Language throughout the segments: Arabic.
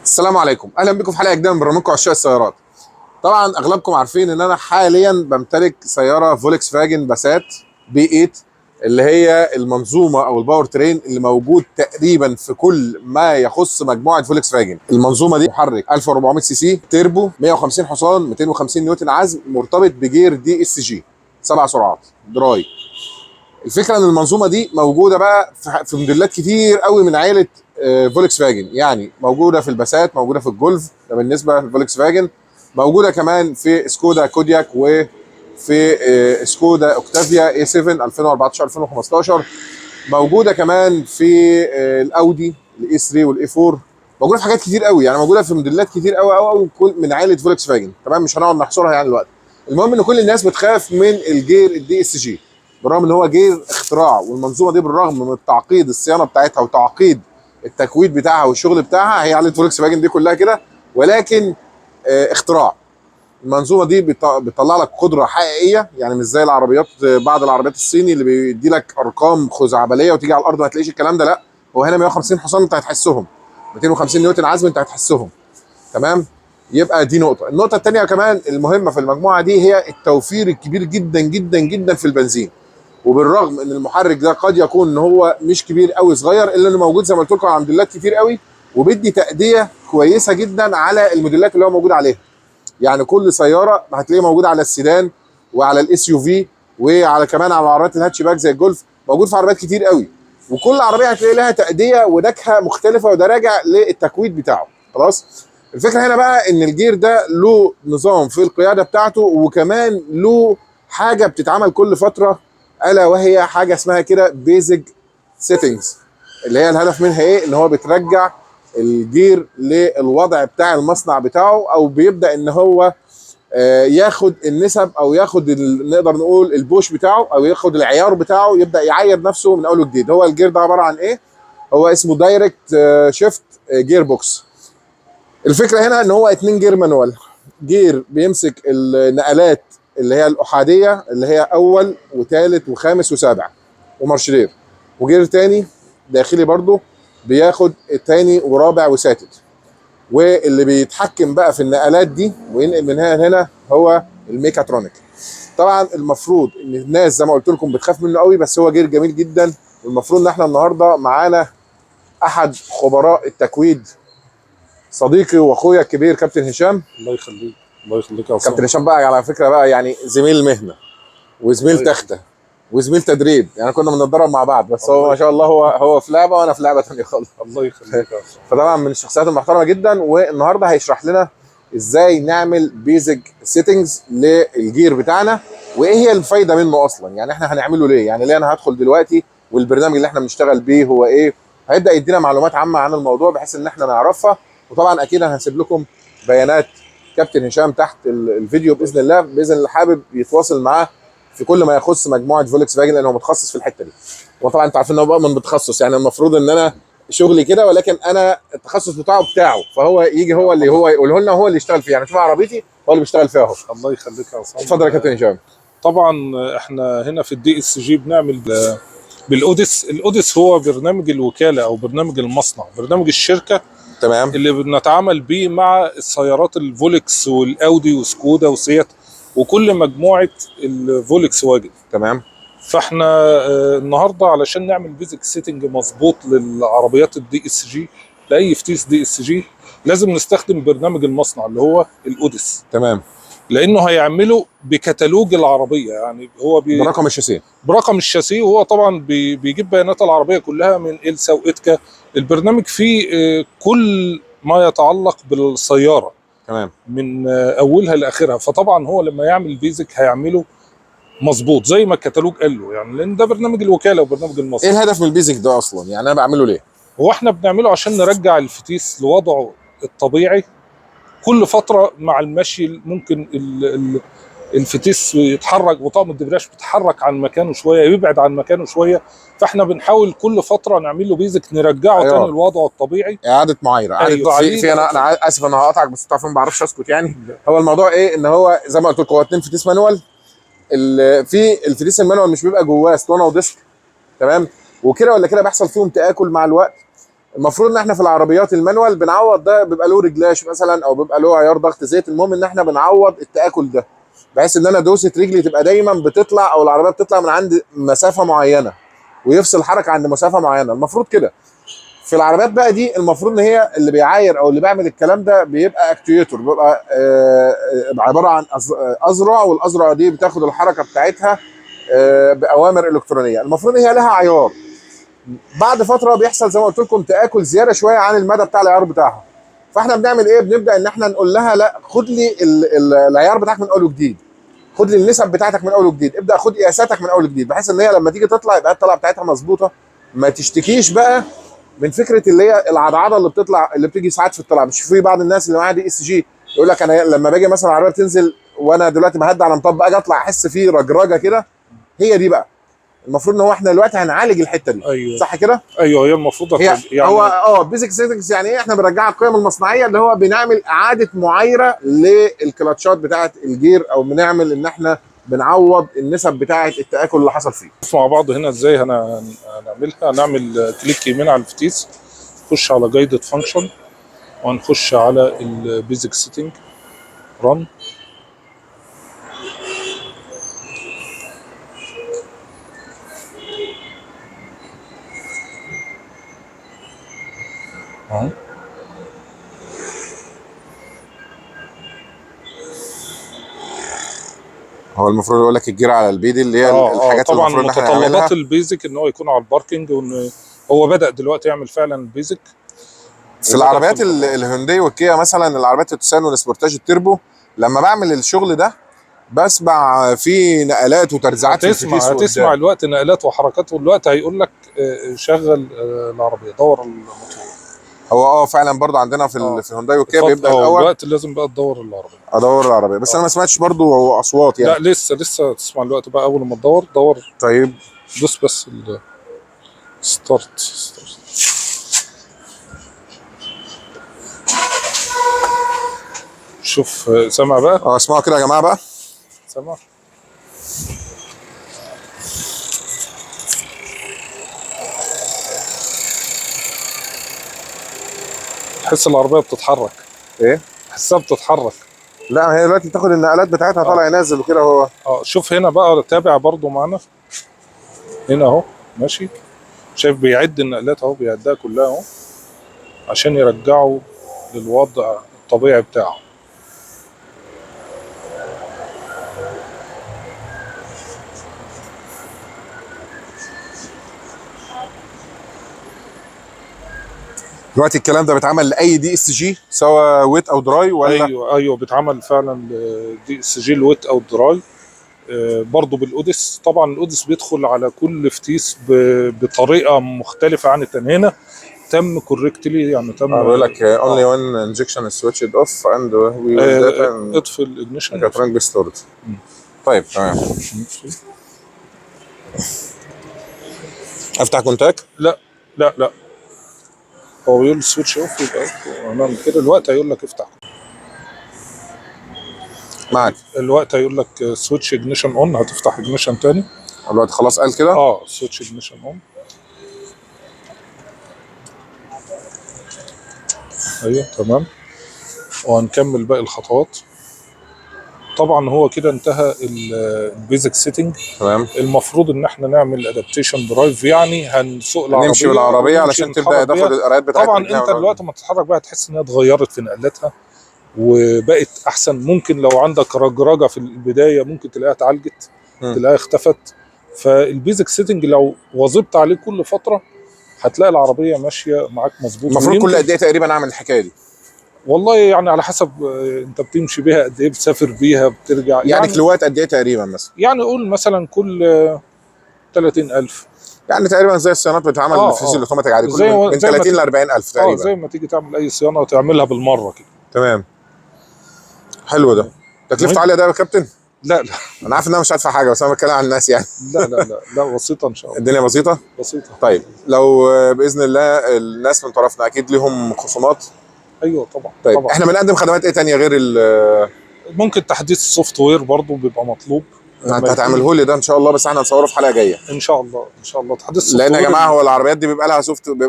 السلام عليكم، اهلا بكم في حلقه جديده من برنامجكم عشاق السيارات. طبعا اغلبكم عارفين ان انا حاليا بمتلك سياره فولكس فاجن باسات بي 8 اللي هي المنظومه او الباور ترين اللي موجود تقريبا في كل ما يخص مجموعه فولكس فاجن. المنظومه دي محرك 1400 سي سي تيربو 150 حصان 250 نيوتن عزم مرتبط بجير دي اس جي 7 سرعات دراي. الفكره ان المنظومه دي موجوده بقى في موديلات كتير قوي من عائله فولكس فاجن، يعني موجوده في الباسات، موجوده في الجولف، ده بالنسبه لفولكس فاجن، موجوده كمان في سكودا كودياك وفي سكودا اوكتافيا اي 7 2014 2015، موجوده كمان في الاودي الاي 3 والاي 4، موجوده في حاجات كتير قوي، يعني موجوده في موديلات كتير قوي قوي قوي من عائله فولكس فاجن. تمام، مش هنقعد نحصرها يعني دلوقتي. المهم ان كل الناس بتخاف من الجير الدي اس جي بالرغم ان هو جير اختراع، والمنظومه دي بالرغم من تعقيد الصيانه بتاعتها وتعقيد التكويد بتاعها والشغل بتاعها، هي عائله فولكس فاجن دي كلها كده، ولكن اختراع. المنظومه دي بتطلع لك قدره حقيقيه، يعني مش زي العربيات، بعض العربيات الصيني اللي بيدي لك ارقام خزعبليه وتيجي على الارض ما تلاقيش الكلام ده. لا، هو هنا 150 حصان انت هتحسهم، 250 نيوتن عزم انت هتحسهم. تمام، يبقى دي نقطه. النقطه الثانيه كمان المهمه في المجموعه دي هي التوفير الكبير جدا جدا جدا في البنزين. وبالرغم ان المحرك ده قد يكون ان هو مش كبير قوي صغير، الا انه موجود زي ما قلت لكم على موديلات كتير قوي، وبيدي تأدية كويسه جدا على الموديلات اللي هو موجود عليها. يعني كل سياره هتلاقيه موجود على السيدان وعلى الاس يو في وعلى كمان على عربيات الهاتش باك زي الجولف، موجود في عربيات كتير قوي، وكل عربيه هتلاقي لها تأدية ونكهه مختلفه، وده راجع للتكويد بتاعه. خلاص، الفكره هنا بقى ان الجير ده له نظام في القياده بتاعته، وكمان له حاجه بتتعمل كل فتره، الا وهي حاجه اسمها كده بيزك سيتنجز، اللي هي الهدف منها ايه؟ ان هو بترجع الجير للوضع بتاع المصنع بتاعه، او بيبدا ان هو ياخد النسب، او ياخد نقدر نقول البوش بتاعه، او ياخد العيار بتاعه، يبدا يعاير نفسه من اول وجديد. هو الجير ده عباره عن ايه؟ هو اسمه دايركت شيفت جير بوكس. الفكره هنا ان هو 2 جير مانوال، جير بيمسك النقلات اللي هي الاحاديه اللي هي اول وثالث وخامس وسابع ومارشلير، وجير تاني داخلي برضو بياخد التاني ورابع وساتت. واللي بيتحكم بقى في النقلات دي وينقل من هنا لهنا هو الميكاترونيك. طبعا المفروض ان الناس زي ما قلت لكم بتخاف منه قوي، بس هو جير جميل جدا. والمفروض ان احنا النهارده معانا احد خبراء التكويد، صديقي واخويا الكبير كابتن هشام. الله يخليك. الله يخليك يا كابتن عصام. هشام بقى على فكره بقى يعني زميل المهنه وزميل تخته وزميل تدريب، يعني كنا بنتدرب مع بعض، بس هو ما شاء الله هو في لعبه وانا في لعبه ثانيه خالص. الله يخليك يا عصام. فطبعا من الشخصيات المحترمه جدا، والنهارده هيشرح لنا ازاي نعمل بيزك سيتنجز للجير بتاعنا، وايه هي الفايده منه اصلا، يعني احنا هنعمله ليه، يعني ليه انا هدخل دلوقتي، والبرنامج اللي احنا بنشتغل بيه هو ايه. هيبدا يدينا معلومات عامه عن الموضوع بحيث ان احنا نعرفها. وطبعا اكيد انا هسيب لكم بيانات كابتن هشام تحت الفيديو باذن الله، باذن الله حابب يتواصل معاه في كل ما يخص مجموعه فولكس فاجن، لانه متخصص في الحته دي. وطبعا انتوا عارفين ان هو بقى من بتخصص، يعني المفروض ان انا شغلي كده، ولكن انا التخصص بتاعه، فهو يجي هو اللي هو يقوله لنا، هو اللي يشتغل فيه، يعني شوف عربيتي هو اللي بيشتغل فيها اهو. الله يخليك يا عصام. اتفضل يا كابتن هشام. طبعا احنا هنا في الدي اس جي بنعمل بالاوديس. الاوديس هو برنامج الوكاله او برنامج المصنع، برنامج الشركه تمام اللي بنتعامل بيه مع السيارات الفولكس والاودي وسكودا وسيات وكل مجموعه الفولكس واجن. تمام. فاحنا النهارده علشان نعمل بيزك سيتنج مظبوط للعربيات الدي اس جي، لاي فتيس دي اس جي، لازم نستخدم برنامج المصنع اللي هو الاوديس، تمام. لانه هيعمله بكتالوج العربيه، يعني هو برقم الشاسيه. برقم الشاسيه، وهو طبعا بيجيب بيانات العربيه كلها من إلسا وإتكا. البرنامج فيه كل ما يتعلق بالسياره تمام. من اولها لاخرها. فطبعا هو لما يعمل بيزك هيعمله مظبوط زي ما الكتالوج قال له، يعني لان ده برنامج الوكاله وبرنامج المصنع. ايه الهدف من البيزك ده اصلا؟ يعني انا بعمله ليه؟ هو احنا بنعمله عشان نرجع الفتيس لوضعه الطبيعي. كل فتره مع المشي ممكن الفتيس يتحرك، وطقم الدبرياج بيتحرك عن مكانه شويه، يبعد عن مكانه شويه. فاحنا بنحاول كل فتره نعمل له بيزك نرجعه أيوة. تاني لوضعه الطبيعي. اعاده معايره، اعاده أيوة في انا اسف انا هقطعك، بس انتوا عارفين ما بعرفش اسكت يعني. هو الموضوع ايه؟ ان هو زي ما قلت لكم هو 2 فتيس مانوال. في الفتيس المانوال مش بيبقى جواه اسطوانه وديسك، تمام، وكده ولا كده بيحصل فيهم تآكل مع الوقت. المفروض ان احنا في العربيات المانوال بنعوض ده، بيبقى له رجلاش مثلا او بيبقى له عيار ضغط زيت، المهم ان احنا بنعوض التاكل ده، بحيث ان انا دوسه رجلي تبقى دايما بتطلع، او العربيه بتطلع من عند مسافه معينه ويفصل الحركه عند مسافه معينه، المفروض كده. في العربيات بقى دي المفروض ان هي اللي بيعاير او اللي بيعمل الكلام ده بيبقى اكتويتور، بيبقى عباره عن اذرع، والاذرع دي بتاخد الحركه بتاعتها باوامر الكترونيه، المفروض هي لها عيار. بعد فتره بيحصل زي ما قلت لكم تاكل زياده شويه عن المدى بتاع العيار بتاعها، فاحنا بنعمل ايه؟ بنبدا ان احنا نقول لها لا، خد لي العيار بتاعك من اول وجديد، خد لي النسب بتاعتك من اول وجديد، ابدا خد قياساتك من اول وجديد، بحيث ان هي لما تيجي تطلع يبقى الطلعه بتاعتها مظبوطه، ما تشتكيش بقى من فكره اللي هي العضعضه اللي بتطلع، اللي بتيجي ساعات في الطلعه. مش في بعض الناس اللي معاها دي اس جي يقول لك انا لما باجي مثلا العربيه بتنزل وانا دلوقتي بهدي على مطب، اجي اطلع احس فيه رجرجه كده، هي دي بقى المفروض ان هو احنا دلوقتي هنعالج الحته دي. ايوه صح كده؟ ايوه، هي المفروض هي يعني هو بيزك سيتنجز، يعني ايه؟ احنا بنرجع القيم المصنعيه، اللي هو بنعمل اعاده معايره للكلاتشات بتاعه الجير، او بنعمل ان احنا بنعوض النسب بتاعه التاكل اللي حصل فيه. نشوف مع بعض هنا ازاي هنعملها. هنعمل كليك يمين على الفتيس، نخش على جايدد فانكشن، وهنخش على البيزك سيتنج، رن. اهو هو المفروض يقول لك الجير على البيدي، اللي هي الحاجات اللي طبعا المفروض ان احنا نعملها. متطلبات البيزك ان هو يكون على الباركنج، وان هو بدأ دلوقتي يعمل فعلا البيزك. في العربيات الهونداي والكيا مثلا، العربيات التوسان والسبورتاج التربو، لما بعمل الشغل ده بسمع في نقلات وترزيعات في الفتيس هتسمع وقدام. الوقت نقلات وحركات، والوقت هيقول لك شغل العربيه، دور الموتور. هو فعلا برضه عندنا في الهونداي والكيا بيبدا الاول الوقت لازم بقى تدور العربيه. ادور العربيه، بس انا ما سمعتش برضه اصوات يعني. لا لسه تسمع الوقت بقى، اول ما تدور. طيب دوس بس ستارت. شوف سامع بقى؟ اسمعوا كده يا جماعه بقى. سامع؟ تحس العربيه بتتحرك. ايه؟ تحسها بتتحرك. لا هي دلوقتي بتاخد النقلات بتاعتها طالع نازل وكده هو. شوف هنا بقى، تابع برضو معانا هنا اهو ماشي. شايف بيعد النقلات اهو، بيعدها كلها اهو عشان يرجعه للوضع الطبيعي بتاعه. دلوقتي الكلام ده بيتعمل لاي دي اس جي سواء ويت او دراي ولا؟ ايوه بيتعمل فعلا دي سجل ويت او دراي. برضه بالاوديس. طبعا الاوديس بيدخل على كل فتيس بطريقه مختلفه عن التاني. هنا تم كوركتلي، يعني تم بيقول لك only one injection is switched off and we will data اطفي الاجنيشن. be stored. طيب تمام. افتح كونتاك؟ لا هو بيقول سويتش اوف، يبقى هنعمل كده. الوقت هيقول لك افتح. معاك. الوقت هيقول لك سويتش اجنيشن اون، هتفتح اجنيشن تاني. الوقت خلاص قال كده؟ سويتش اجنيشن اون. ايوه تمام. وهنكمل باقي الخطوات. طبعا هو كده انتهى البيزك سيتنج. تمام. المفروض ان احنا نعمل ادابتيشن درايف، يعني هنسوق العربيه، نمشي بالعربيه علشان تبدا تاخد القرايات بتاعتها. طبعا انت دلوقتي ما تتحرك بقى تحس انها اتغيرت في نقلاتها وبقت احسن. ممكن لو عندك رجرجه في البدايه ممكن تلاقيها اتعالجت، تلاقيها اختفت. فالبيزك سيتنج لو واظبت عليه كل فتره هتلاقي العربيه ماشيه معاك مظبوط. المفروض كل قد ايه تقريبا اعمل الحكايه دي؟ والله يعني على حسب انت بتمشي بيها قد ايه، بتسافر بيها، بترجع. يعني كيلوات قد ايه تقريبا مثلا؟ يعني قول مثلا كل 30,000. يعني تقريبا زي الصيانات بتتعمل في الاوتوماتيك عادي، كل من 30 ل 40,000 تقريبا. زي ما تيجي تعمل اي صيانه وتعملها بالمره كده. تمام. حلو ده. تكلفته عاليه ده يا كابتن؟ لا انا عارف ان انا مش هدفع حاجه، بس انا بتكلم عن الناس يعني. لا بسيطه ان شاء الله. الدنيا بسيطه؟ طيب لو باذن الله الناس من طرفنا اكيد ليهم خصومات. ايوه طبعا. طيب طبعا. احنا بنقدم خدمات ايه تانية غير ممكن تحديث السوفت وير برضه بيبقى مطلوب. انت هتعمله لي ده ان شاء الله، بس احنا هنصوره في حلقه جايه ان شاء الله ان شاء الله. تحديث لان يا جماعه هو العربيات دي بيبقى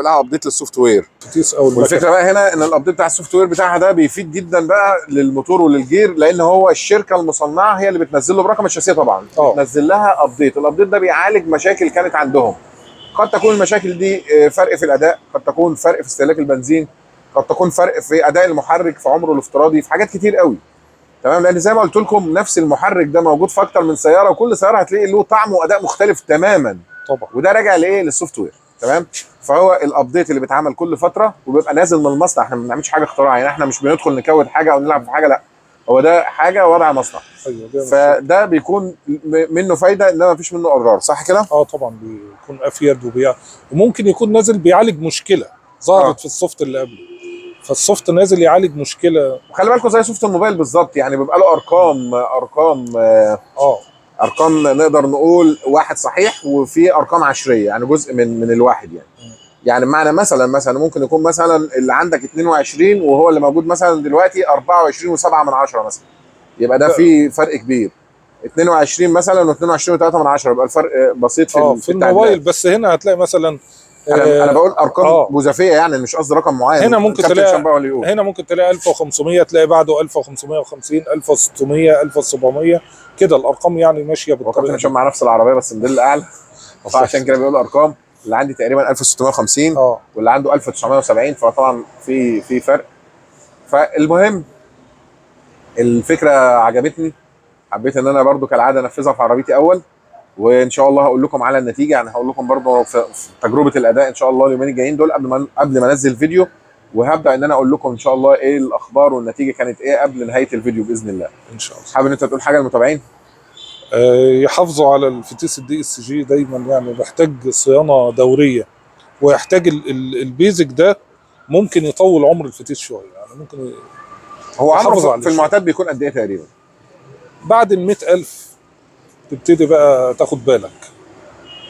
لها ابديت للسوفت وير. الفتيس او والفكره بقى هنا ان الابديت بتاع السوفت وير بتاعها ده بيفيد جدا بقى للموتور وللجير، لان هو الشركه المصنعه هي اللي بتنزل له برقم الشاسيه طبعا، بتنزل لها ابديت. الابديت ده بيعالج مشاكل كانت عندهم. قد تكون المشاكل دي فرق في الاداء، قد تكون فرق في استهلاك البنزين، قد تكون فرق في اداء المحرك في عمره الافتراضي، في حاجات كتير قوي. تمام، لان زي ما قلت لكم نفس المحرك ده موجود في اكتر من سياره، وكل سياره هتلاقي له طعم واداء مختلف تماما طبعا، وده راجع لايه؟ للسوفت وير. تمام، فهو الابديت اللي بيتعمل كل فتره وبيبقى نازل من المصنع. احنا ما بنعملش حاجه اختراع، يعني احنا مش بندخل نكود حاجه او نلعب في حاجه، لا، هو ده حاجه وضع مصنع. ايوه، فده بيكون منه فايده انما ما فيش منه اضرار، صح كده؟ طبعا بيكون افيد وممكن يكون نازل بيعالج مشكله ظهرت في السوفت اللي قبله، فالسوفت نازل يعالج مشكله. وخلي بالكم زي سوفت الموبايل بالظبط، يعني بيبقى له ارقام نقدر نقول واحد صحيح وفي ارقام عشريه، يعني جزء من الواحد يعني. يعني بمعنى مثلا ممكن يكون مثلا اللي عندك 22 وهو اللي موجود مثلا دلوقتي 24.7 من 10 مثلا، يبقى ده في فرق كبير. 22 مثلا و22.3 من 10 يبقى الفرق بسيط في الموبايل. بس هنا هتلاقي مثلا انا بقول ارقام جزافيه، يعني مش قصدي رقم معين. هنا ممكن تلاقي 1500، تلاقي بعده 1550 1600 1700 كده، الارقام يعني ماشيه بالطريقه دي. مع نفس العربيه بس موديل اعلى فعشان كده بيقول ارقام. اللي عندي تقريبا 1650 واللي عنده 1970، فطبعا في فرق. فالمهم الفكره عجبتني، حبيت ان انا برضو كالعاده انفذها في عربيتي اول، وان شاء الله هقول لكم على النتيجه. يعني هقول لكم برضو في تجربه الاداء ان شاء الله اليومين الجايين دول قبل ما انزل فيديو، وهبدا ان انا اقول لكم ان شاء الله ايه الاخبار والنتيجه كانت ايه قبل نهايه الفيديو باذن الله ان شاء الله. حابب ان انت تقول حاجه للمتابعين؟ يحافظوا على الفتيس الدي اس جي دايما، يعني محتاج صيانه دوريه، ويحتاج البيزك ده ممكن يطول عمر الفتيس شويه، يعني ممكن هو عمره في المعتاد بيكون قد ايه تقريبا؟ بعد ال 100,000 تبتدي بقى تاخد بالك.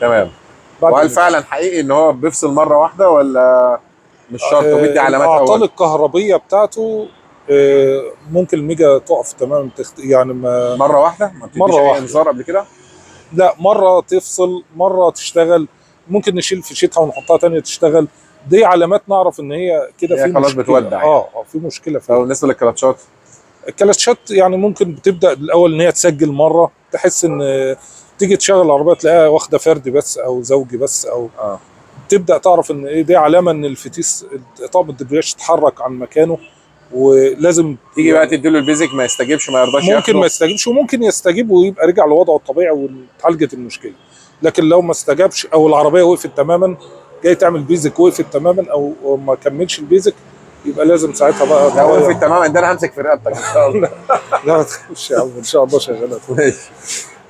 تمام. وهل فعلا حقيقي ان هو بيفصل مره واحده ولا مش شرط وبيدي علامات اول؟ الاعطال الكهربيه بتاعته ممكن الميجا تقف تماما، يعني مره واحده ما بتديش اي انذار قبل كده؟ لا، مره تفصل مره تشتغل، ممكن نشيل فيشتها ونحطها ثانيه تشتغل. دي علامات نعرف ان هي كده في خلاص مشكله. بتودع في مشكله فيها. بالنسبه للكلاتشات، الكلاتشات يعني ممكن بتبدا الاول ان هي تسجل مره، تحس ان تيجي تشغل العربيه تلاقيها واخده فردي بس او زوجي بس، او تبدا تعرف ان ايه دي علامه ان الفتيس طاقم الدبرياج اتحرك عن مكانه، ولازم تيجي بقى تديله البيزك ما يستجيبش، ما يرضاش ممكن ما يستجيبش، وممكن يستجيب ويبقى رجع لوضعه الطبيعي واتعالجت المشكله. لكن لو ما استجابش او العربيه وقفت تماما، جاي تعمل بيزك وقفت تماما او ما كملش البيزك، يبقى لازم ساعتها بقى لو وقفت تماما ده انا همسك في رقبتك ان شاء الله. لا ما تخافش يا عم، ان شاء الله شغاله. ماشي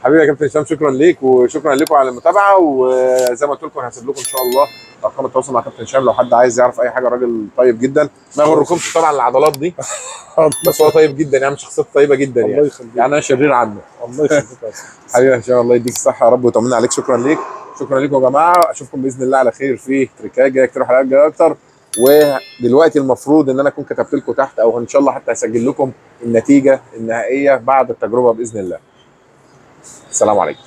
حبيبي يا كابتن هشام، شكرا ليك وشكرا لكم على المتابعه. وزي ما قلت لكم هسيب لكم ان شاء الله ارقام التواصل مع كابتن هشام لو حد عايز يعرف اي حاجه. راجل طيب جدا، ما يغركمش طبعا العضلات دي بس هو طيب جدا، يعني شخصيته طيبه جدا يعني. الله يخليك. يعني انا شرير عنه. الله يخليك حبيبي ان شاء الله يديك الصحه يا رب ويطمنا عليك. شكرا ليك، شكرا لكم يا جماعه. اشوفكم باذن الله على خير في تريكات جايه كتير وحلقات جايه اكتر. ودلوقتي المفروض ان انا اكون كتبت لكم تحت او ان شاء الله حتى هسجل لكم النتيجه النهائيه بعد التجربه باذن الله. السلام عليكم.